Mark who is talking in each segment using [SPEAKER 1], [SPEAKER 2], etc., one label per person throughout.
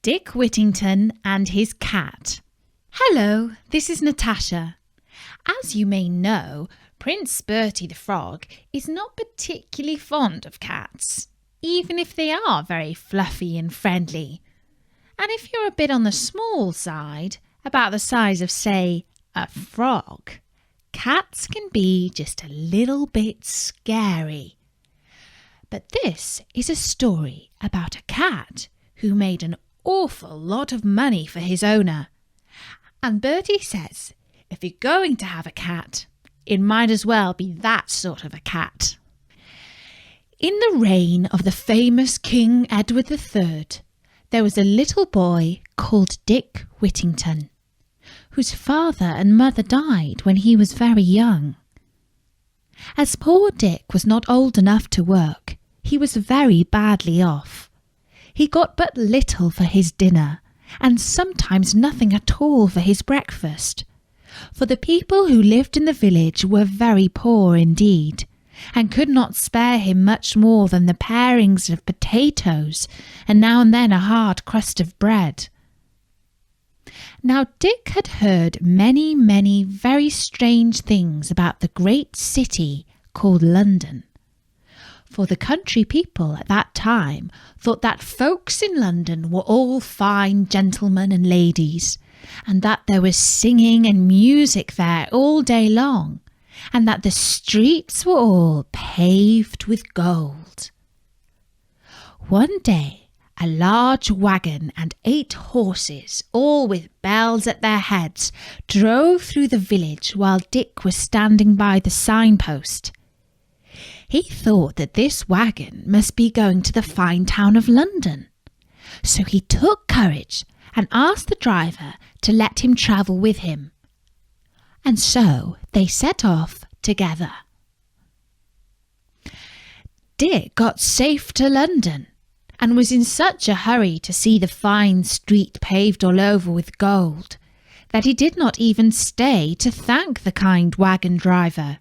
[SPEAKER 1] Dick Whittington and his cat. Hello, this is Natasha. As you may know, Prince Bertie the Frog is not particularly fond of cats, even if they are very fluffy and friendly. And if you're a bit on the small side, about the size of, say, a frog, cats can be just a little bit scary. But this is a story about a cat who made an awful lot of money for his owner. And Bertie says, if you're going to have a cat, it might as well be that sort of a cat. In the reign of the famous King Edward III, there was a little boy called Dick Whittington, whose father and mother died when he was very young. As poor Dick was not old enough to work, he was very badly off. He got but little for his dinner, and sometimes nothing at all for his breakfast, for the people who lived in the village were very poor indeed, and could not spare him much more than the parings of potatoes, and now and then a hard crust of bread. Now Dick had heard many very strange things about the great city called London. For the country people at that time thought that folks in London were all fine gentlemen and ladies, and that there was singing and music there all day long, and that the streets were all paved with gold. One day, a large wagon and 8 horses, all with bells at their heads, drove through the village while Dick was standing by the signpost. He thought that this wagon must be going to the fine town of London. So he took courage and asked the driver to let him travel with him. And so they set off together. Dick got safe to London and was in such a hurry to see the fine street paved all over with gold that he did not even stay to thank the kind wagon driver,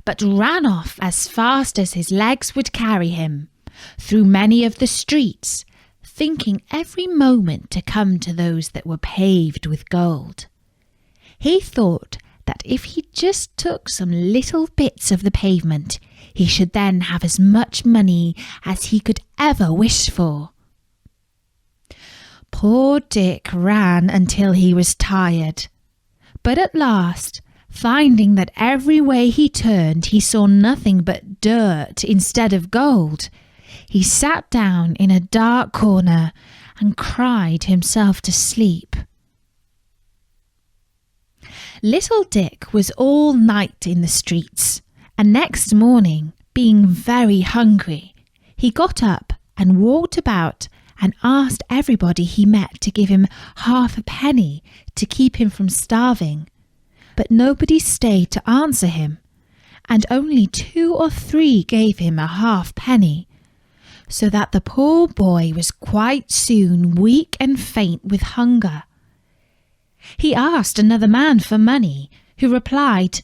[SPEAKER 1] but ran off as fast as his legs would carry him, through many of the streets, thinking every moment to come to those that were paved with gold. He thought that if he just took some little bits of the pavement, he should then have as much money as he could ever wish for. Poor Dick ran until he was tired, but at last, finding that every way he turned he saw nothing but dirt instead of gold, he sat down in a dark corner and cried himself to sleep. Little Dick was all night in the streets, and next morning, being very hungry, he got up and walked about and asked everybody he met to give him half a penny to keep him from starving. But nobody stayed to answer him, and only 2 or 3 gave him a half-penny, so that the poor boy was quite soon weak and faint with hunger. He asked another man for money, who replied,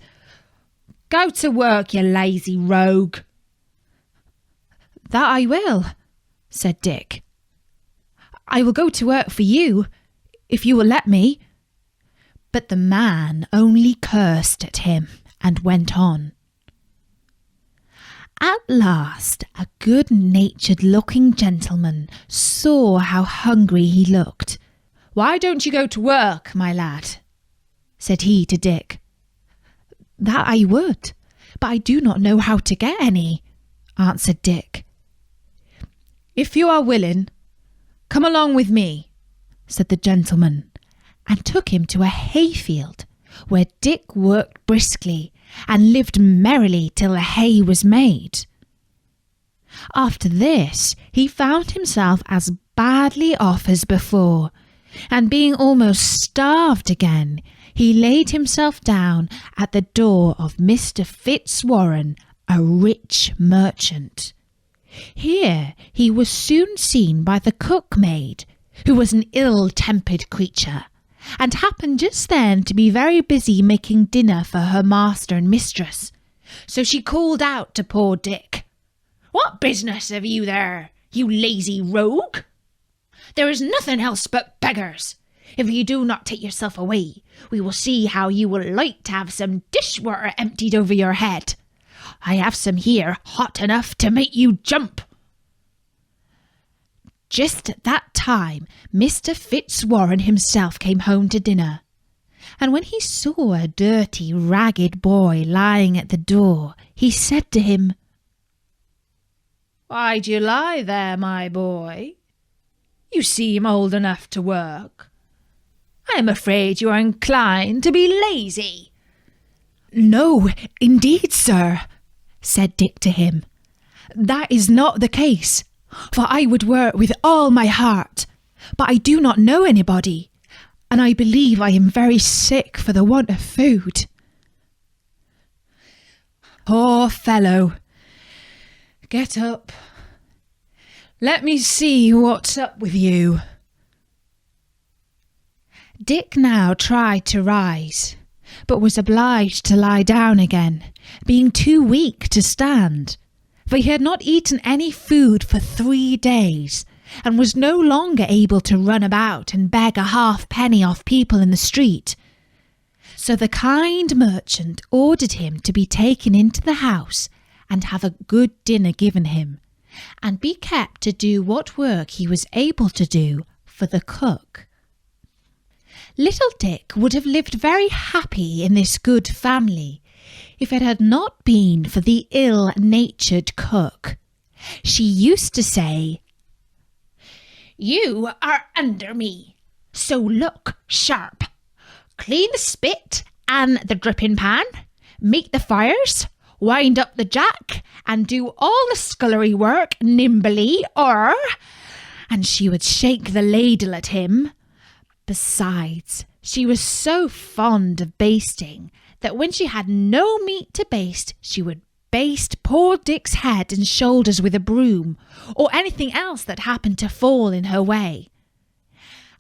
[SPEAKER 1] "Go to work, you lazy rogue." "That I will," said Dick. "I will go to work for you, if you will let me." But the man only cursed at him and went on. At last, a good-natured-looking gentleman saw how hungry he looked. "Why don't you go to work, my lad?" said he to Dick. "That I would, but I do not know how to get any," answered Dick. "If you are willing, come along with me," said the gentleman, and took him to a hayfield, where Dick worked briskly and lived merrily till the hay was made. After this, he found himself as badly off as before, and being almost starved again, he laid himself down at the door of Mr. Fitzwarren, a rich merchant. Here he was soon seen by the cookmaid, who was an ill-tempered creature, and happened just then to be very busy making dinner for her master and mistress. So she called out to poor Dick, "What business have you there, you lazy rogue?" There is nothing else but beggars. If you do not take yourself away, we will see how you will like to have some dishwater emptied over your head. I have some here hot enough to make you jump." Just at that time, Mr. Fitzwarren himself came home to dinner, and when he saw a dirty, ragged boy lying at the door, he said to him, "Why do you lie there, my boy? You seem old enough to work. I am afraid you are inclined to be lazy."
[SPEAKER 2] "No, indeed, sir," said Dick to him. "That is not the case, for I would work with all my heart, but I do not know anybody, and I believe I am very sick for the want of food." "Poor fellow. Get up. Let me see what's up with you." Dick now tried to rise, but was obliged to lie down again, being too weak to stand, for he had not eaten any food for 3 days, and was no longer able to run about and beg a halfpenny off people in the street. So the kind merchant ordered him to be taken into the house and have a good dinner given him, and be kept to do what work he was able to do for the cook. Little Dick would have lived very happy in this good family if it had not been for the ill-natured cook. She used to say, "You are under me, so look sharp. Clean the spit and the dripping pan, make the fires, wind up the jack, and do all the scullery work nimbly, or—" and she would shake the ladle at him. Besides, she was so fond of basting that when she had no meat to baste, she would baste poor Dick's head and shoulders with a broom, or anything else that happened to fall in her way.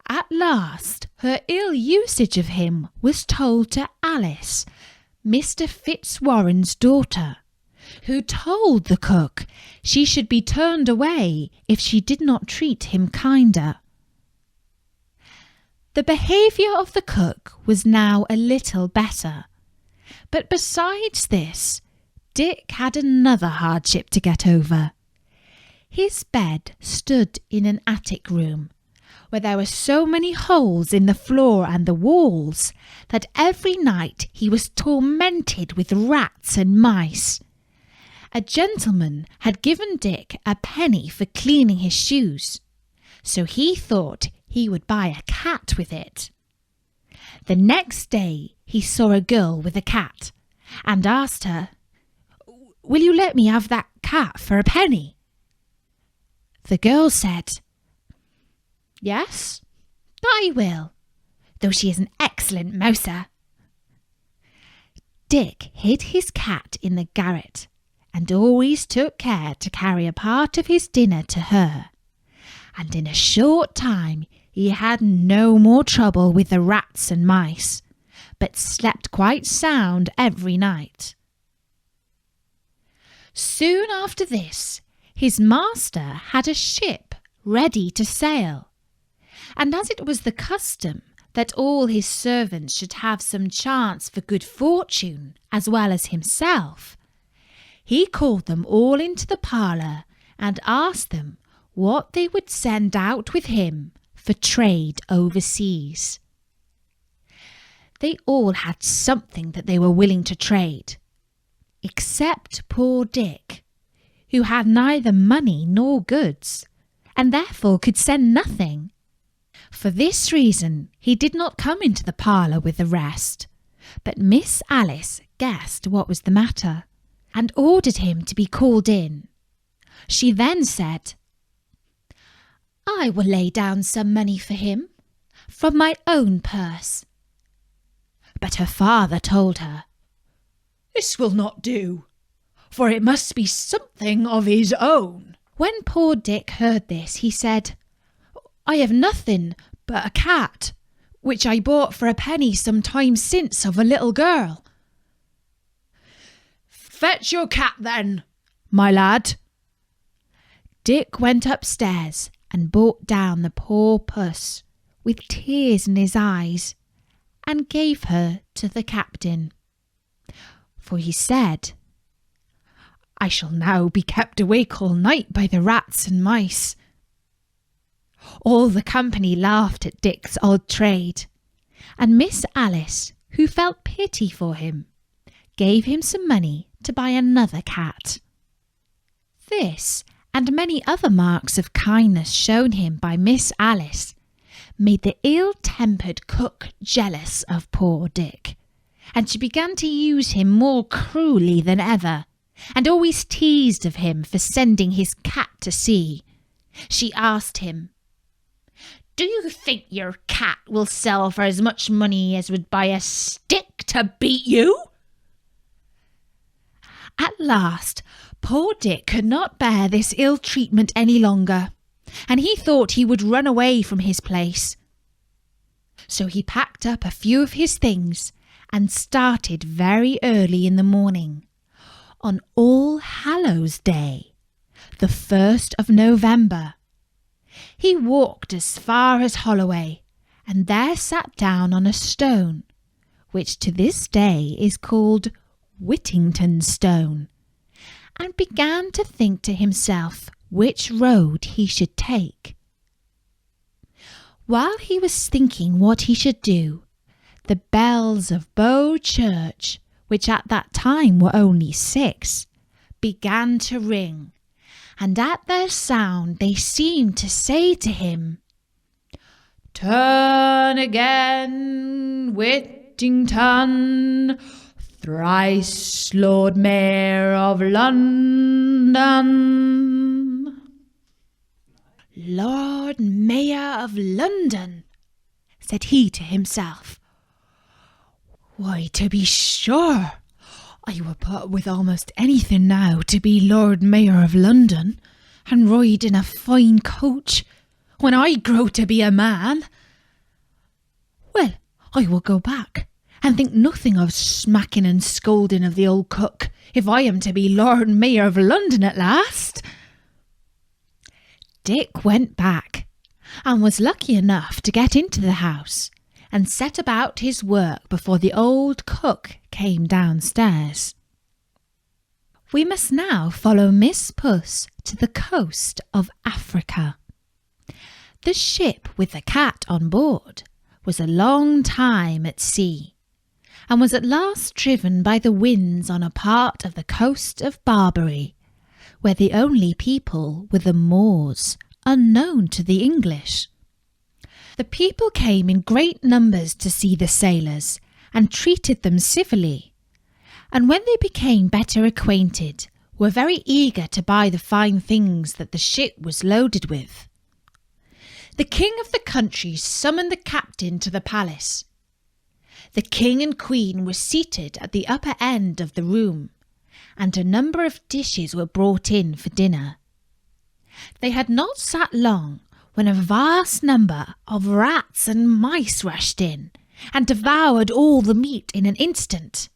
[SPEAKER 2] At last, her ill usage of him was told to Alice, Mr. Fitzwarren's daughter, who told the cook she should be turned away if she did not treat him kinder. The behaviour of the cook was now a little better, but besides this, Dick had another hardship to get over. His bed stood in an attic room, where there were so many holes in the floor and the walls that every night he was tormented with rats and mice. A gentleman had given Dick a penny for cleaning his shoes, so he thought he would buy a cat with it. The next day he saw a girl with a cat and asked her, "Will you let me have that cat for a penny?" The girl said, "Yes, I will, though she is an excellent mouser." Dick hid his cat in the garret and always took care to carry a part of his dinner to her, and in a short time he had no more trouble with the rats and mice, but slept quite sound every night. Soon after this, his master had a ship ready to sail, and as it was the custom that all his servants should have some chance for good fortune as well as himself, he called them all into the parlour and asked them what they would send out with him for trade overseas. They all had something that they were willing to trade, except poor Dick, who had neither money nor goods, and therefore could send nothing. For this reason he did not come into the parlour with the rest, but Miss Alice guessed what was the matter, and ordered him to be called in. She then said, "I will lay down some money for him, from my own purse." But her father told her, "This will not do, for it must be something of his own." When poor Dick heard this, he said, "I have nothing but a cat, which I bought for a penny some time since of a little girl." "Fetch your cat then, my lad." Dick went upstairs and brought down the poor puss with tears in his eyes and gave her to the captain. For he said, "I shall now be kept awake all night by the rats and mice." All the company laughed at Dick's odd trade, and Miss Alice, who felt pity for him, gave him some money to buy another cat. This, and many other marks of kindness shown him by Miss Alice, made the ill-tempered cook jealous of poor Dick, and she began to use him more cruelly than ever, and always teased of him for sending his cat to sea. She asked him, "Do you think your cat will sell for as much money as would buy a stick to beat you?" At last, poor Dick could not bear this ill treatment any longer, and he thought he would run away from his place. So he packed up a few of his things and started very early in the morning, on All Hallows Day, the 1st of November. He walked as far as Holloway, and there sat down on a stone, which to this day is called Whittington Stone, and began to think to himself which road he should take. While he was thinking what he should do, the bells of Bow Church, which at that time were only 6, began to ring, and at their sound they seemed to say to him, "Turn again, Whittington, thrice Lord Mayor of London." "Lord Mayor of London," said he to himself. "Why, to be sure, I would put up with almost anything now to be Lord Mayor of London and ride in a fine coach when I grow to be a man. Well, I will go back and think nothing of smacking and scolding of the old cook if I am to be Lord Mayor of London at last." Dick went back and was lucky enough to get into the house and set about his work before the old cook came downstairs. We must now follow Miss Puss to the coast of Africa. The ship with the cat on board was a long time at sea, and was at last driven by the winds on a part of the coast of Barbary, where the only people were the Moors, unknown to the English. The people came in great numbers to see the sailors, and treated them civilly, and when they became better acquainted, were very eager to buy the fine things that the ship was loaded with. The king of the country summoned the captain to the palace. The king and queen were seated at the upper end of the room, and a number of dishes were brought in for dinner. They had not sat long when a vast number of rats and mice rushed in, and devoured all the meat in an instant.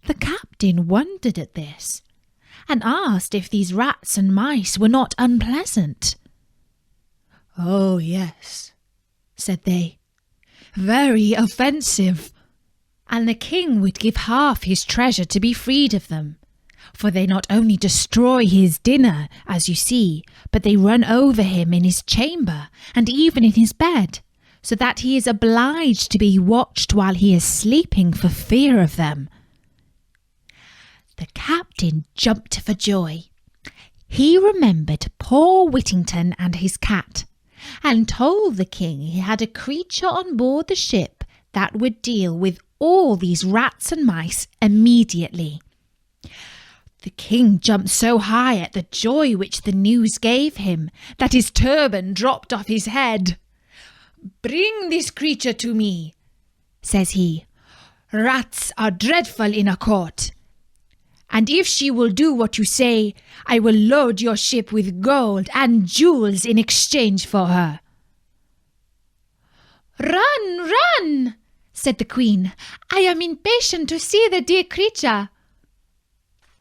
[SPEAKER 2] The captain wondered at this, and asked if these rats and mice were not unpleasant. "Oh, yes," said they, "very offensive," and the king would give half his treasure to be freed of them, for they not only destroy his dinner, as you see, but they run over him in his chamber, and even in his bed, so that he is obliged to be watched while he is sleeping for fear of them. The captain jumped for joy. He remembered poor Whittington and his cat, and told the king he had a creature on board the ship that would deal with all these rats and mice immediately. The king jumped so high at the joy which the news gave him that his turban dropped off his head. "Bring this creature to me," says he. "Rats are dreadful in a court, and if she will do what you say, I will load your ship with gold and jewels in exchange for her." "Run, run," said the queen. "I am impatient to see the dear creature."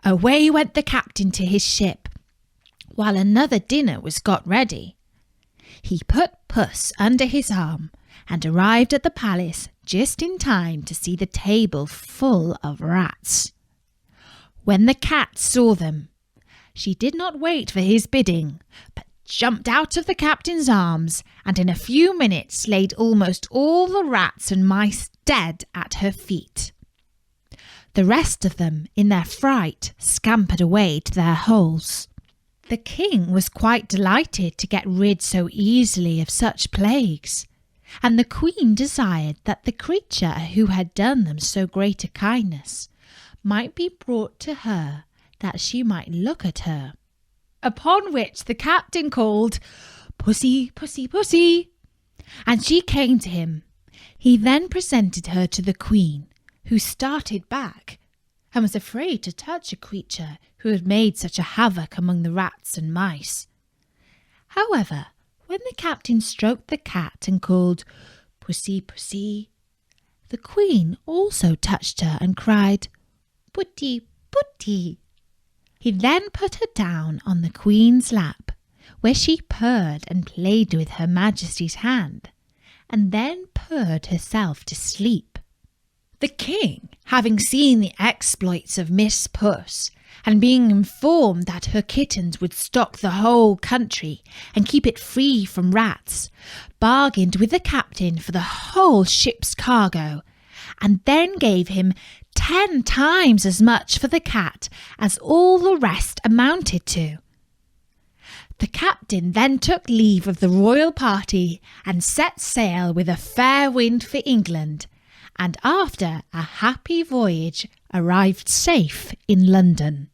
[SPEAKER 2] Away went the captain to his ship, while another dinner was got ready, He put Puss under his arm and arrived at the palace just in time to see the table full of rats. When the cat saw them, she did not wait for his bidding, but jumped out of the captain's arms and in a few minutes laid almost all the rats and mice dead at her feet. The rest of them, in their fright, scampered away to their holes. The king was quite delighted to get rid so easily of such plagues, and the queen desired that the creature who had done them so great a kindness might be brought to her, that she might look at her. Upon which the captain called, "Pussy, pussy, pussy," and she came to him. He then presented her to the queen, who started back and was afraid to touch a creature who had made such a havoc among the rats and mice. However, when the captain stroked the cat and called, "Pussy, pussy," the queen also touched her and cried, "Putty, putty." He then put her down on the queen's lap, where she purred and played with Her Majesty's hand, and then purred herself to sleep. The king, having seen the exploits of Miss Puss, and being informed that her kittens would stock the whole country and keep it free from rats, bargained with the captain for the whole ship's cargo, and then gave him 10 times as much for the cat as all the rest amounted to. The captain then took leave of the royal party and set sail with a fair wind for England, and after a happy voyage arrived safe in London.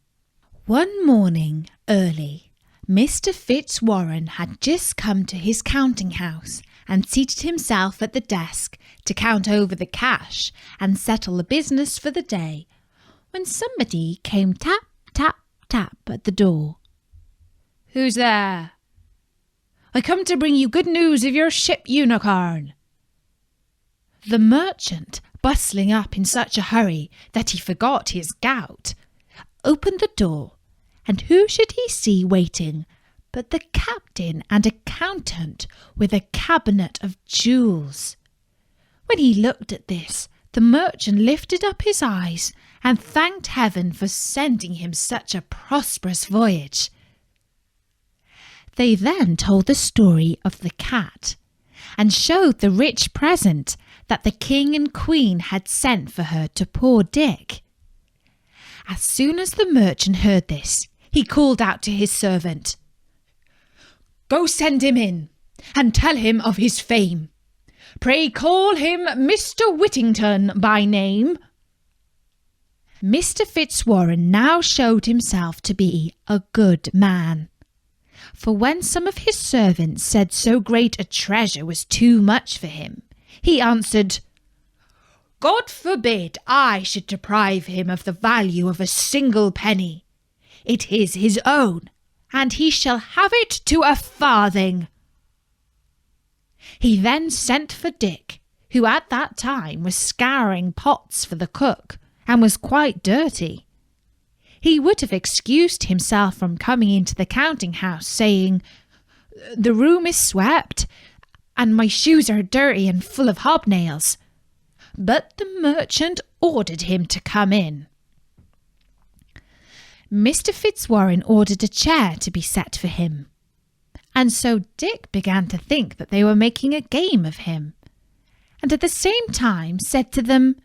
[SPEAKER 2] One morning early, Mr. Fitzwarren had just come to his counting house and seated himself at the desk to count over the cash and settle the business for the day, when somebody came tap, tap, tap at the door. "Who's there?" "I come to bring you good news of your ship Unicorn." The merchant, bustling up in such a hurry that he forgot his gout, opened the door, and who should he see waiting but the captain and accountant with a cabinet of jewels. When he looked at this, the merchant lifted up his eyes and thanked heaven for sending him such a prosperous voyage. They then told the story of the cat, and showed the rich present that the king and queen had sent for her to poor Dick. As soon as the merchant heard this, he called out to his servant, "Go send him in, and tell him of his fame. Pray call him Mr. Whittington by name." Mr. Fitzwarren now showed himself to be a good man, for when some of his servants said so great a treasure was too much for him, he answered, "God forbid I should deprive him of the value of a single penny. It is his own, and he shall have it to a farthing." He then sent for Dick, who at that time was scouring pots for the cook, and was quite dirty. He would have excused himself from coming into the counting-house, saying, "The room is swept, and my shoes are dirty and full of hobnails." But the merchant ordered him to come in. Mr. Fitzwarren ordered a chair to be set for him, and so Dick began to think that they were making a game of him, and at the same time said to them,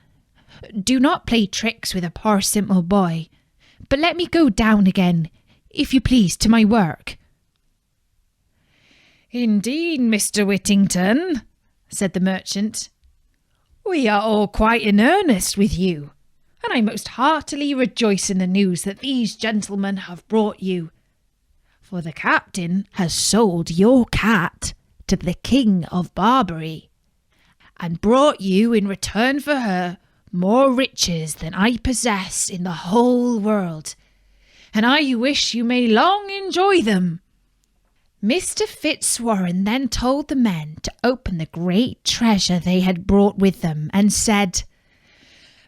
[SPEAKER 2] "Do not play tricks with a poor simple boy, but let me go down again, if you please, to my work." "Indeed, Mr. Whittington," said the merchant, "we are all quite in earnest with you, and I most heartily rejoice in the news that these gentlemen have brought you. For the captain has sold your cat to the King of Barbary, and brought you in return for her more riches than I possess in the whole world, and I wish you may long enjoy them." Mr. Fitzwarren then told the men to open the great treasure they had brought with them, and said,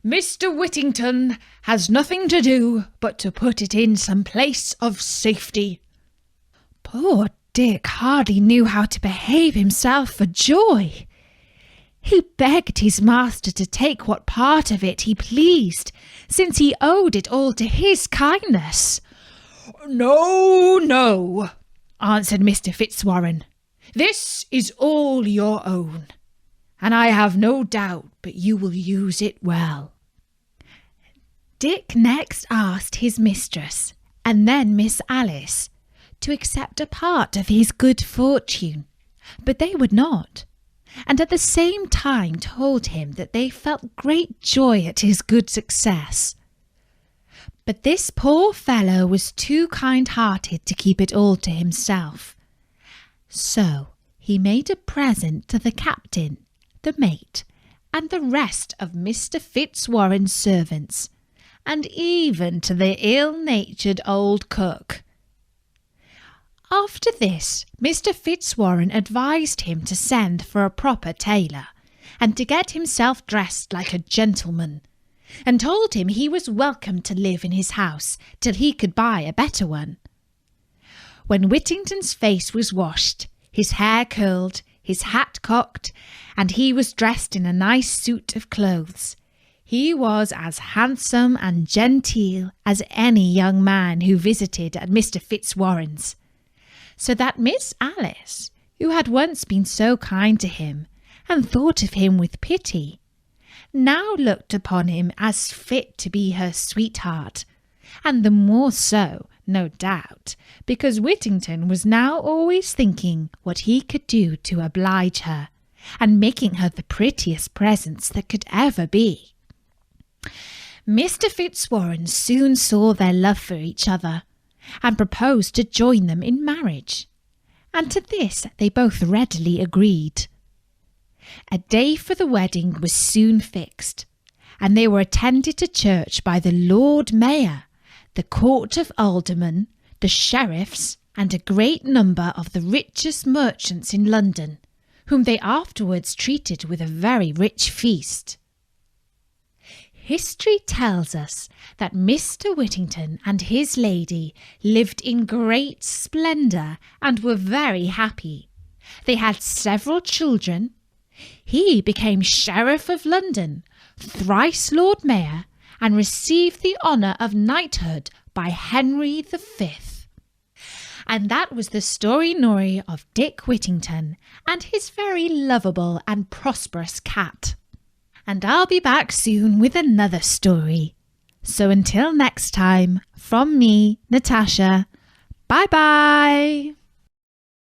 [SPEAKER 2] "Mr. Whittington has nothing to do but to put it in some place of safety." Poor Dick hardly knew how to behave himself for joy. He begged his master to take what part of it he pleased, since he owed it all to his kindness.
[SPEAKER 1] "No, no," answered Mr. Fitzwarren. "This is all your own, and I have no doubt but you will use it well."
[SPEAKER 2] Dick next asked his mistress, and then Miss Alice, to accept a part of his good fortune, but they would not, and at the same time told him that they felt great joy at his good success. But this poor fellow was too kind-hearted to keep it all to himself. So he made a present to the captain, the mate, and the rest of Mr. Fitzwarren's servants, and even to the ill-natured old cook. After this, Mr. Fitzwarren advised him to send for a proper tailor, and to get himself dressed like a gentleman, and told him he was welcome to live in his house till he could buy a better one. When Whittington's face was washed, his hair curled, his hat cocked, and he was dressed in a nice suit of clothes, he was as handsome and genteel as any young man who visited at Mr. Fitzwarren's, so that Miss Alice, who had once been so kind to him and thought of him with pity, now looked upon him as fit to be her sweetheart, and the more so, no doubt, because Whittington was now always thinking what he could do to oblige her, and making her the prettiest presents that could ever be. Mr. Fitzwarren soon saw their love for each other, and proposed to join them in marriage, and to this they both readily agreed. A day for the wedding was soon fixed, and they were attended to church by the Lord Mayor, the Court of Aldermen, the sheriffs, and a great number of the richest merchants in London, whom they afterwards treated with a very rich feast. History tells us that Mr. Whittington and his lady lived in great splendour and were very happy. They had several children. He became Sheriff of London, thrice Lord Mayor, and received the honour of knighthood by Henry V. And that was the story of Dick Whittington and his very lovable and prosperous cat. And I'll be back soon with another story. So until next time, from me, Natasha, bye-bye.